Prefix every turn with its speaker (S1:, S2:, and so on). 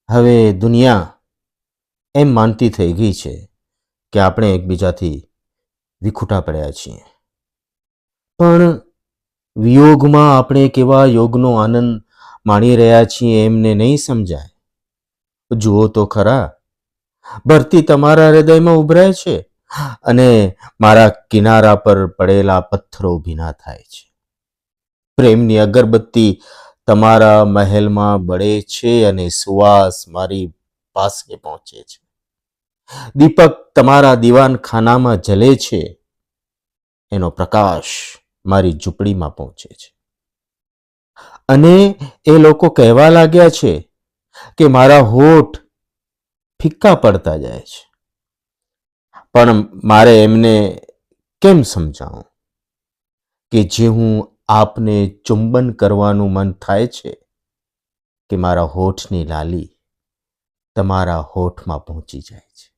S1: હવે દુનિયા એમ માનતી થઈ ગઈ છે કે આપણે એકબીજાથી વિખૂટા પડ્યા છીએ. પણ વિયોગમાં આપણે કેવા યોગનો આનંદ માણી રહ્યા છીએ એમને નહીં સમજાય. જુઓ તો ખરા, ભરતી તમારા હૃદયમાં ઉભરાય છે અને મારા કિનારા પર પડેલા પથ્થરો ભીના થાય છે. પ્રેમની અગરબત્તી તમારા મહેલમાં બળે છે અને સુવાસ મારી પાસે પહોંચે છે. દીપક તમારા દીવાનખાનામાં જલે છે, એનો પ્રકાશ મારી ઝૂંપડીમાં પહોંચે છે. અને એ લોકો કહેવા લાગ્યા છે કે મારા હોઠ ફિક્કા પડતા જાય છે. પણ મારે એમને કેમ સમજાવું કે જે હું આપને ચુંબન કરવાનું મન થાય છે કે મારા હોઠની લાલી તમારા હોઠમાં પહોંચી જાય છે.